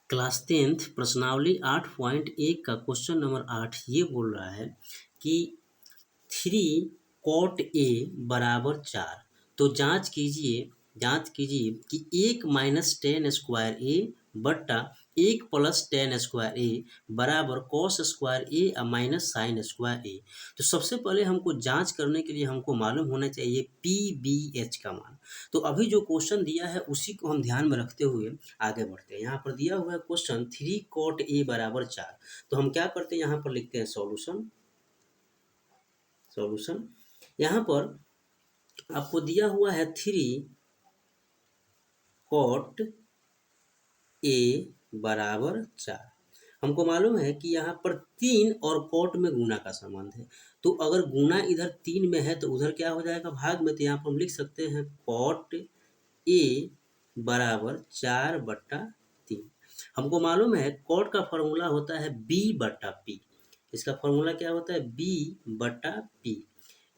Class 10th प्रश्नावली 8.1 का question number 8 ये बोल रहा है कि 3 cot A बराबर 4। तो जांच कीजिए कि 1 - tan² A बट्टा 1 + tan² A बराबर cos² A minus sin² A। तो सबसे पहले हमको जांच करने के लिए हमको मालूम होना चाहिए PBH का मान। तो अभी जो क्वेश्चन दिया है उसी को हम ध्यान में रखते हुए आगे बढ़ते हैं। यहाँ पर दिया हुआ है क्वेश्चन 3 cot A बराबर 4। तो हम क्या करते हैं, यहाँ पर लिखते हैं सॉल्यूशन। यहाँ पर आपको दिया हुआ है 3 cot A बराबर 4। हमको मालूम है कि यहाँ पर 3 और cot में गुना का संबंध है। तो अगर गुना इधर 3 में है तो उधर क्या हो जाएगा, भाग में। तो यहाँ पर हम लिख सकते हैं cot A बराबर 4/3। हमको मालूम है cot का फॉर्मूला होता है B/P। इसका फॉर्मूला क्या होता है, B/P।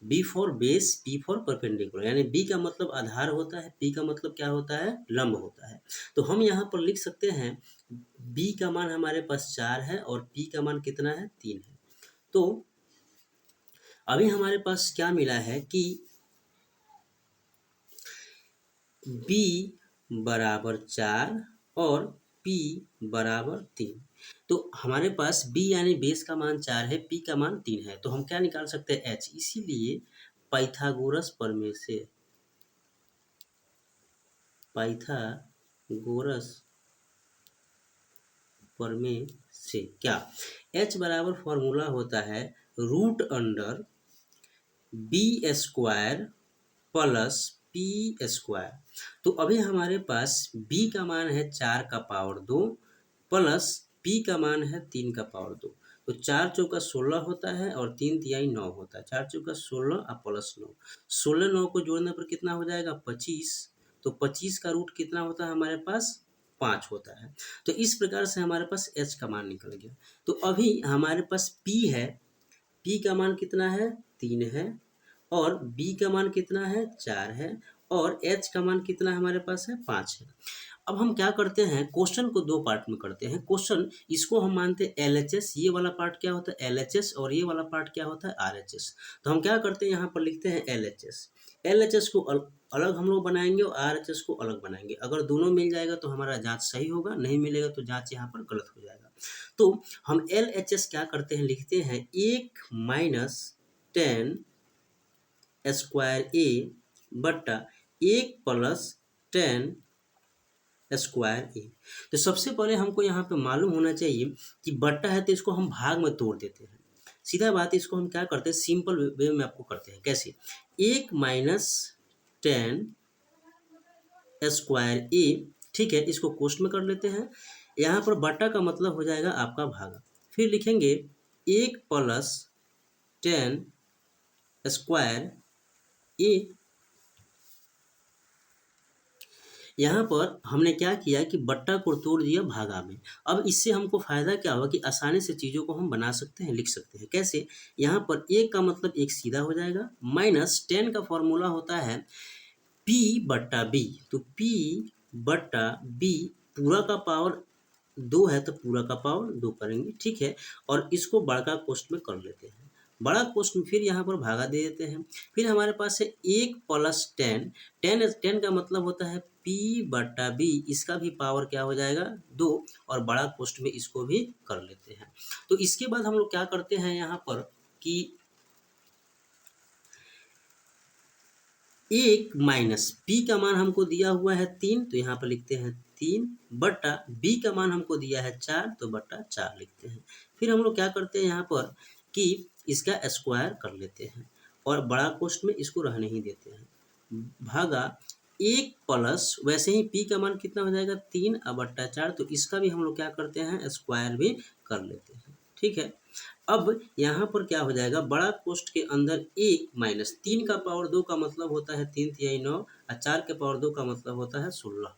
B for base, P for perpendicular, यानी बी का मतलब आधार होता है, पी का मतलब क्या होता है, लंब होता है। तो हम यहाँ पर लिख सकते हैं बी का मान हमारे पास 4 है और पी का मान कितना है, 3 है। तो अभी हमारे पास क्या मिला है कि b बराबर 4 और p बराबर 3। तो हमारे पास b यानी बेस का मान 4 है, p का मान 3 है। तो हम क्या निकाल सकते हैं, h। इसीलिए पाइथागोरस प्रमेय से क्या, h बराबर फॉर्मूला होता है √b² प्लस p²। तो अभी हमारे पास b का मान है 4 का पावर 2 प्लस p का मान है 3 का पावर 2। तो 4 चौका 16 होता है और 3 तिहाई 9 होता है। 4 चौका 16 और प्लस 9, 16 9 को जोड़ने पर कितना हो जाएगा, 25। तो 25 का रूट कितना होता है हमारे पास, 5 होता है। तो इस प्रकार से हमारे पास h का मान निकल गया। तो अभी हमारे पास p है, p का मान कितना है, 3 है, और b का मान कितना है, 4 है, और h का मान कितना हमारे पास है, 5 है। अब हम क्या करते हैं, क्वेश्चन को दो पार्ट में करते हैं। क्वेश्चन इसको हम मानते हैं LHS, ये वाला पार्ट क्या होता है LHS, और ये वाला पार्ट क्या होता है RHS। तो हम क्या करते हैं, यहाँ पर लिखते हैं LHS को अलग हम लोग बनाएंगे और RHS को अलग बनाएंगे। अगर दोनों मिल जाएगा तो हमारा जांच सही होगा, नहीं मिलेगा तो जांच यहाँ पर गलत हो जाएगा। तो हम LHS क्या करते हैं, लिखते हैं 1 - tan² A बट्टा 1 + tan² A। तो सबसे पहले हमको यहाँ पे मालूम होना चाहिए कि बट्टा है तो इसको हम भाग में तोड़ देते हैं। सीधा बात, इसको हम क्या करते हैं, सिंपल वे में आपको करते हैं। कैसे, 1 - tan² A, ठीक है, इसको कोष्ट में कर लेते हैं। यहाँ पर बट्टा का मतलब हो जाएगा आपका भागा। फिर लिखेंगे 1 + tan² A। यहाँ पर हमने क्या किया कि बट्टा को तोड़ दिया भागा में। अब इससे हमको फायदा क्या हुआ कि आसानी से चीज़ों को हम बना सकते हैं, लिख सकते हैं। कैसे, यहाँ पर 1 का मतलब 1 सीधा हो जाएगा, माइनस 10 का फॉर्मूला होता है P/B। तो P/B, पूरा का पावर 2 है तो पूरा का पावर 2 करेंगे, ठीक है। और इसको बड़का कोष्ट में कर लेते हैं, बड़ा कोष्ट में फिर यहाँ पर भागा दे देते हैं। फिर हमारे पास है 1 + tan का मतलब होता है P/B, इसका भी पावर क्या हो जाएगा, 2, और बड़ा कोष्ट में इसको भी कर लेते हैं। तो इसके बाद हम लोग क्या करते हैं यहाँ पर कि 1 - P का मान हमको दिया हुआ है 3, तो यहाँ पर लिखते हैं 3 बट्टा B का मान हमको दिया है 4, तो बट्टा 4 लिखते हैं। फिर हम लोग क्या करते हैं यहाँ पर कि इसका स्क्वायर कर लेते हैं और बड़ा कोष्ट में इसको रहने ही देते हैं, भागा 1 प्लस, वैसे ही P का मान कितना हो जाएगा, 3/4। तो इसका भी हम लोग क्या करते हैं, स्क्वायर भी कर लेते हैं, ठीक है। अब यहाँ पर क्या हो जाएगा, बड़ा कोष्ट के अंदर 1 - 3 का पावर 2 का मतलब होता है 3 तिहाई 9, और 4 के पावर 2 का मतलब होता है 16।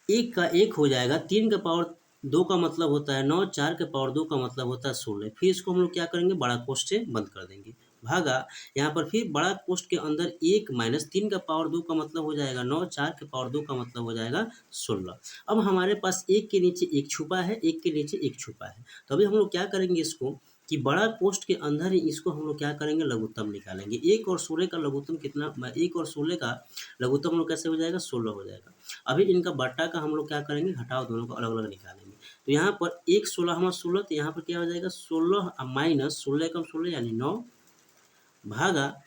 1 का 1 हो जाएगा, 3 का पावर 2 का मतलब होता है 9, 4 के पावर 2 का मतलब होता है 16। फिर इसको हम लोग क्या करेंगे, बड़ा कोष्ट से बंद कर देंगे। भागा यहाँ पर फिर बड़ा कोष्ठ के अंदर 1 माइनस 3 का पावर 2 का मतलब हो जाएगा 9, 4 के पावर 2 का मतलब हो जाएगा 16। अब हमारे पास 1 के नीचे 1 छुपा है, 1 के नीचे 1 छुपा है, तो अभी हम लोग क्या करेंगे इसको कि बड़ा कोष्ठ के अंदर ही इसको हम लोग क्या करेंगे, लघुत्तम निकालेंगे। 1 और 16 का लघुत्तम कितना, 1 और 16 का लघुत्तम हम लोग कैसे हो जाएगा, 16 हो जाएगा। अभी इनका बट्टा का हम लोग क्या करेंगे, घटाव दोनों को अलग अलग निकालेंगे। तो यहाँ पर 1 16 हमारा 16, तो यहाँ पर क्या हो जाएगा 16 माइनस 16 कम 16 यानी 9 भागा,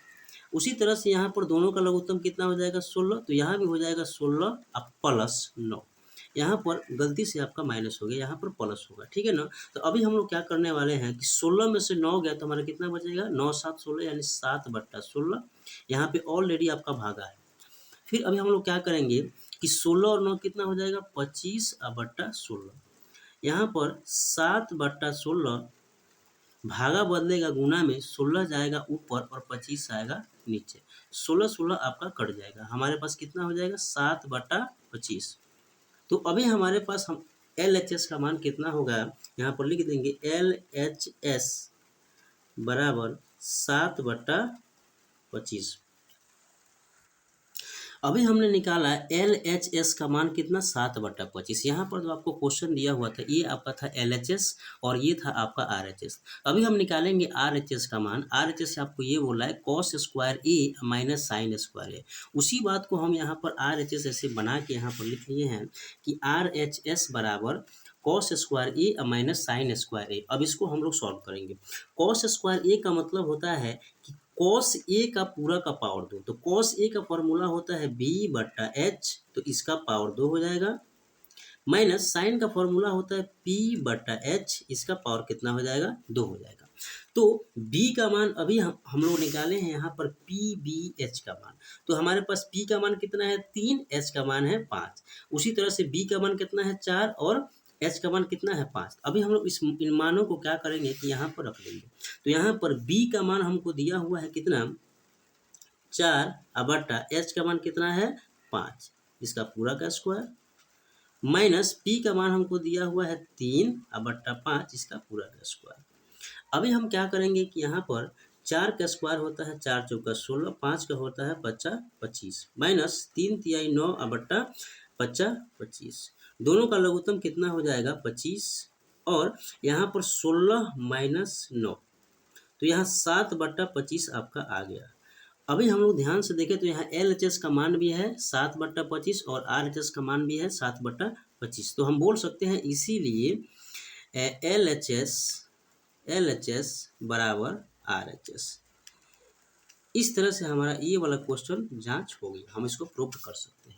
उसी तरह से यहाँ पर दोनों का लघुत्तम कितना हो जाएगा 16, तो यहाँ भी हो जाएगा 16 अब प्लस 9। यहाँ पर गलती से आपका माइनस हो गया, यहाँ पर प्लस होगा, ठीक है ना। तो अभी हम लोग क्या करने वाले हैं कि 16 में से 9 गया तो हमारा कितना बचेगा, 9 7 16 यानी 7/16। यहाँ पे ऑलरेडी आपका भागा है। फिर अभी हम लोग क्या करेंगे कि 16 और 9 कितना हो जाएगा 25/16। यहाँ पर 7/16 भागा बदलेगा गुना में, 16 जाएगा ऊपर और 25 आएगा नीचे। 16 16 आपका कट जाएगा, हमारे पास कितना हो जाएगा 7/25। तो अभी हमारे पास हम LHS का मान कितना होगा, यहाँ पर लिख देंगे LHS बराबर 7/25। अभी हमने निकाला LHS का मान कितना 7/25। यहाँ पर जो आपको क्वेश्चन दिया हुआ था ये आपका था LHS और ये था आपका RHS। अभी हम निकालेंगे RHS का मान। RHS से आपको ये बोला है cos square A minus sine square A। उसी बात को हम यहाँ पर RHS ऐसे बना के यहाँ पर लिख लिए हैं कि RHS बराबर cos square A minus sine square A। अब इसको हम लोग सॉल्व करेंगे। cos स्क्वायर A का मतलब होता है कि cos A का पूरा का पावर 2, तो cos A का फॉर्मूला होता है B/H, तो इसका पावर 2 हो जाएगा, माइनस साइन का फॉर्मूला होता है P/H, इसका पावर कितना हो जाएगा 2 हो जाएगा। तो B का मान अभी हम लोग निकाले हैं यहाँ पर PBH का मान, तो हमारे पास P का मान कितना है 3, H का मान है 5। उसी तरह से B का मान कितना है 4 और H का मान कितना है 5। अभी हम लोग इन मानों को क्या करेंगे कि यहाँ पर रख देंगे। तो यहाँ पर B का मान हमको दिया हुआ है कितना 4 H का मान कितना है 5, इसका पूरा का स्क्वायर, माइनस P का मान हमको दिया हुआ है 3/5, इसका पूरा का स्क्वायर। अभी हम क्या करेंगे कि यहाँ पर 4 का स्क्वायर होता है 4 चौका 16, 5 का होता है 5 25, माइनस 3 तिहाई 9/5 25। दोनों का लघुत्तम कितना हो जाएगा 25, और यहाँ पर 16 माइनस 9, तो यहाँ 7/25 आपका आ गया। अभी हम लोग ध्यान से देखें तो यहाँ LHS का मान भी है 7/25 और RHS का मान भी है 7/25, तो हम बोल सकते हैं इसीलिए LHS बराबर RHS। इस तरह से हमारा ये वाला क्वेश्चन जांच हो गई, हम इसको प्रूव कर सकते हैं।